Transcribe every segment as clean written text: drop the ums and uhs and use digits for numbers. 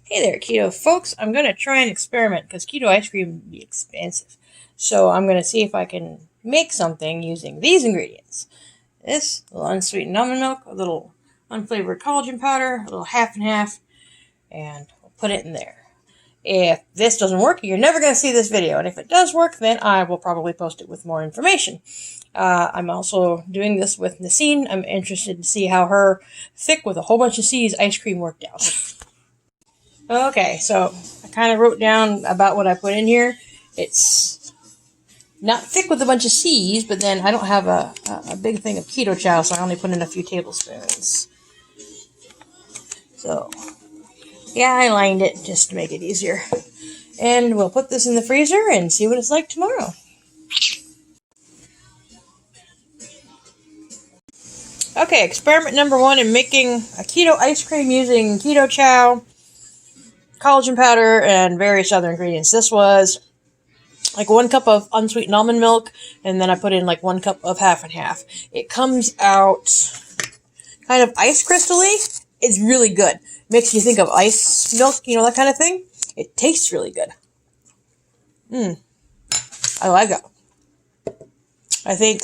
Hey there, keto folks. I'm going to try an experiment because keto ice cream would be expensive. So I'm going to see if I can make something using these ingredients. This, a little unsweetened almond milk, a little unflavored collagen powder, a little half and half, and I'll put it in there. If this doesn't work, you're never going to see this video. And if it does work, then I will probably post it with more information. I'm also doing this with Nasine. I'm interested to see how her thick with a whole bunch of C's ice cream worked out. Okay, so I kind of wrote down about what I put in here. It's not thick with a bunch of C's, but then I don't have a big thing of Keto Chow, so I only put in a few tablespoons. So, yeah, I lined it just to make it easier. And we'll put this in the freezer and see what it's like tomorrow. Okay, experiment number 1 in making a keto ice cream using Keto Chow, collagen powder, and various other ingredients. This was like 1 cup of unsweetened almond milk, and then I put in like 1 cup of half and half. It comes out kind of ice crystal-y. It's really good. Makes you think of ice milk, you know, that kind of thing. It tastes really good. I like it. I think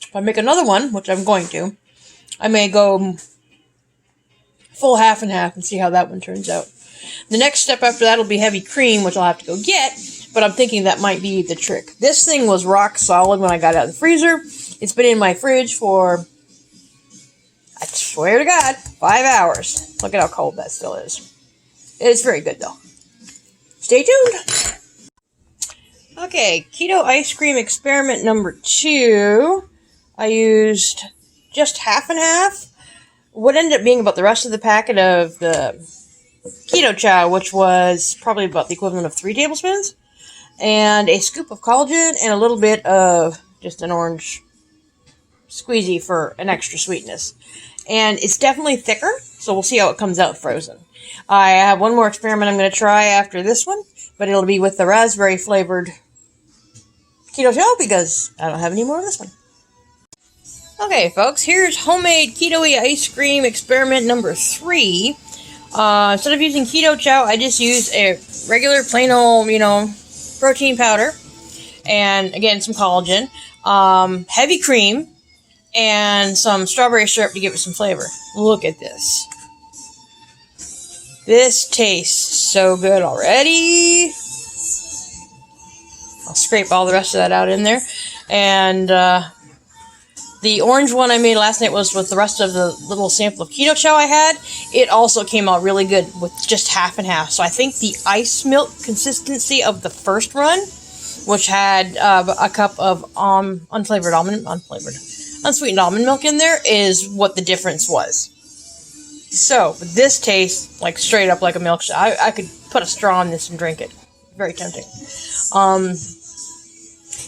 if I make another one, which I'm going to, I may go full half and half and see how that one turns out. The next step after that will be heavy cream, which I'll have to go get, but I'm thinking that might be the trick. This thing was rock solid when I got it out of the freezer. It's been in my fridge for, I swear to God, 5 hours. Look at how cold that still is. It's very good, though. Stay tuned. Okay, keto ice cream experiment number 2. I used just half and half. What ended up being about the rest of the packet of the Keto Chow, which was probably about the equivalent of 3 tablespoons, and a scoop of collagen, and a little bit of just an orange squeezie for an extra sweetness. And it's definitely thicker, so we'll see how it comes out frozen. I have one more experiment I'm going to try after this one, but it'll be with the raspberry flavored Keto Chow because I don't have any more of this one. Okay, folks, here's homemade keto-y ice cream experiment number 3. Instead of using Keto Chow, I just use a regular plain old, protein powder. And, again, some collagen. Heavy cream. And some strawberry syrup to give it some flavor. Look at this. This tastes so good already. I'll scrape all the rest of that out in there. And, the orange one I made last night was with the rest of the little sample of Keto Chow I had. It also came out really good with just half and half. So I think the ice milk consistency of the first run, which had a cup of unsweetened almond milk in there, is what the difference was. So this tastes like straight up like a milkshake. I could put a straw in this and drink it. Very tempting.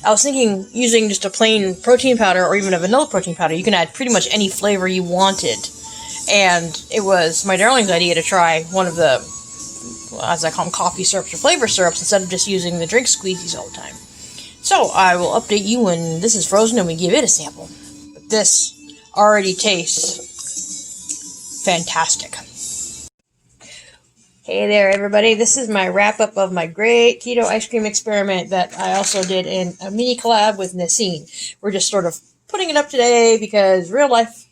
I was thinking using just a plain protein powder or even a vanilla protein powder. You can add pretty much any flavor you wanted. And it was my darling's idea to try one of the, as I call them, coffee syrups or flavor syrups instead of just using the drink squeezies all the time. So I will update you when this is frozen and we give it a sample. But this already tastes fantastic. Hey there, everybody. This is my wrap-up of my great keto ice cream experiment that I also did in a mini collab with Nasine. We're just sort of putting it up today because real life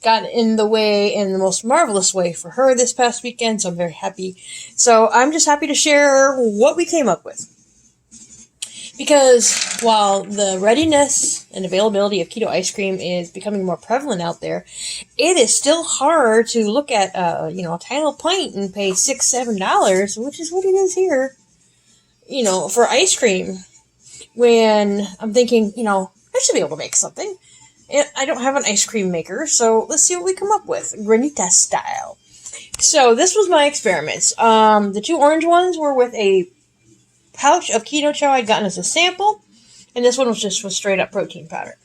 got in the way in the most marvelous way for her this past weekend, so I'm very happy. So I'm just happy to share what we came up with. Because while the readiness and availability of keto ice cream is becoming more prevalent out there, it is still hard to look at, a tiny little pint and pay $6, $7, which is what it is here, for ice cream. When I'm thinking, I should be able to make something. And I don't have an ice cream maker, so let's see what we come up with, granita style. So this was my experiments. The 2 orange ones were with a pouch of Keto Chow I'd gotten as a sample, and this one was just with straight up protein powder.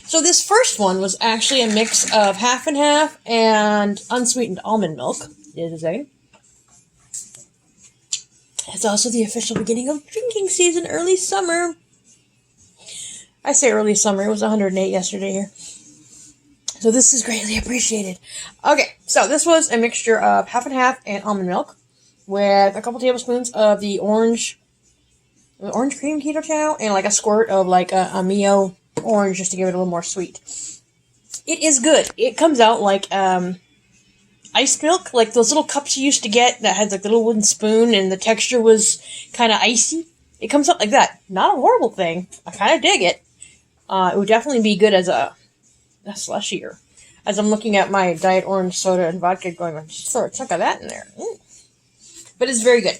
So this first one was actually a mix of half and half and unsweetened almond milk, is to say. It's also the official beginning of drinking season, early summer. I say early summer, it was 108 yesterday here. So this is greatly appreciated. Okay, so this was a mixture of half and half and almond milk with a couple tablespoons of the orange cream keto chow and like a squirt of like a Mio orange just to give it a little more sweet. It is good. It comes out like iced milk, like those little cups you used to get that had like the little wooden spoon and the texture was kind of icy. It comes out like that. Not a horrible thing. I kind of dig it. It would definitely be good as a slushier. As I'm looking at my diet orange soda and vodka going, just throw a chunk of that in there. But it's very good.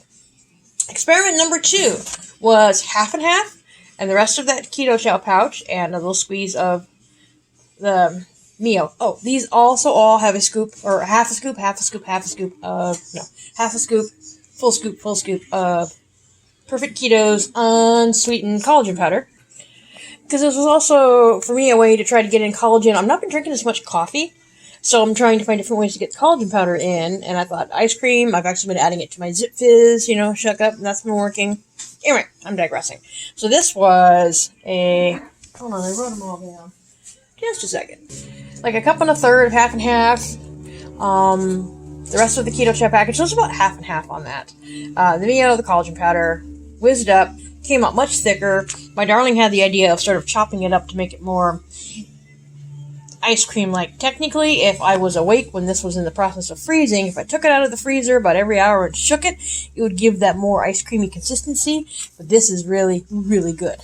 Experiment number 2 was half and half, and the rest of that keto chow pouch, and a little squeeze of the Mio. Oh, these also all have a scoop, or half a scoop, half a scoop, half a scoop of, no, half a scoop, full scoop of Perfect Keto's unsweetened collagen powder. Because this was also, for me, a way to try to get in collagen. I've not been drinking as much coffee, so I'm trying to find different ways to get the collagen powder in. And I thought ice cream, I've actually been adding it to my Zip Fizz, shuck up, and that's been working. Anyway, I'm digressing. So this was hold on, I wrote them all down. Just a second. Like a cup and a third of half and half. The rest of the keto chow package, so it's about half and half on that. The Mio, the collagen powder, whizzed up, came out much thicker. My darling had the idea of sort of chopping it up to make it more ice cream-like. Technically, if I was awake when this was in the process of freezing, if I took it out of the freezer about every hour and shook it, it would give that more ice creamy consistency. But this is really, really good.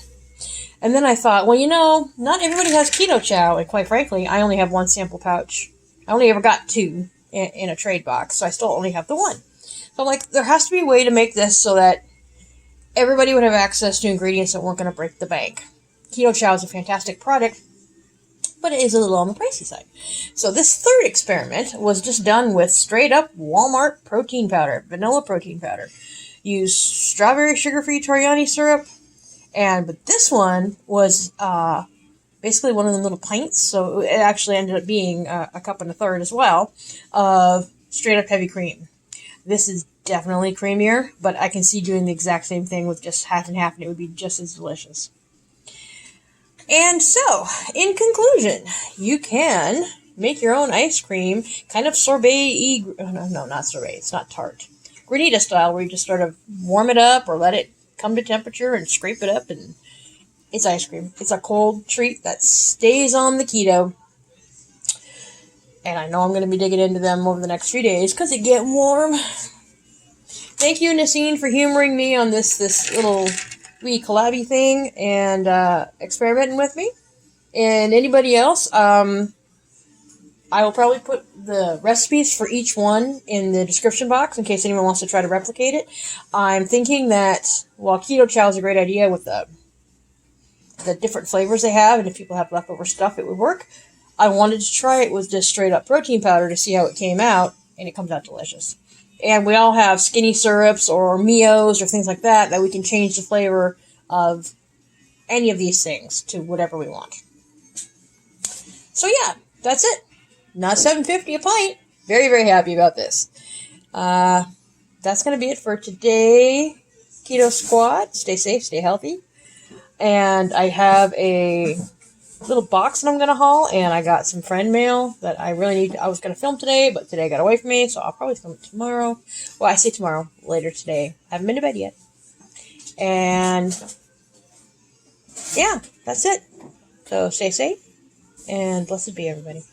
And then I thought, well, not everybody has keto chow, and quite frankly, I only have one sample pouch. I only ever got 2 in a trade box, so I still only have the 1. So I'm like, there has to be a way to make this so that everybody would have access to ingredients that weren't going to break the bank. Keto chow is a fantastic product, but it is a little on the pricey side. So this third experiment was just done with straight up Walmart protein powder, vanilla protein powder. Use strawberry sugar-free Torani syrup, but this one was basically one of the little pints, so it actually ended up being a cup and a third as well of straight up heavy cream. This is definitely creamier, but I can see doing the exact same thing with just half and half, and it would be just as delicious. And so, in conclusion, you can make your own ice cream, kind of sorbet-y, no, not sorbet, it's not tart. Granita style, where you just sort of warm it up or let it come to temperature and scrape it up, and it's ice cream. It's a cold treat that stays on the keto. And I know I'm going to be digging into them over the next few days because it get warm. Thank you, Nasine, for humoring me on this little wee collabby thing and experimenting with me. And anybody else, I will probably put the recipes for each one in the description box in case anyone wants to try to replicate it. I'm thinking that while keto chow is a great idea with the different flavors they have, and if people have leftover stuff, it would work. I wanted to try it with just straight up protein powder to see how it came out, and it comes out delicious. And we all have skinny syrups or Mios or things like that we can change the flavor of any of these things to whatever we want. So yeah, that's it. Not $7.50 a pint. Very, very happy about this. That's going to be it for today. Keto Squad. Stay safe, stay healthy. And I have a little box that I'm going to haul, and I got some friend mail that I really need. I was going to film today, but today got away from me, so I'll probably film it tomorrow. Well, I say tomorrow, later today. I haven't been to bed yet. And yeah, that's it. So stay safe, and blessed be everybody.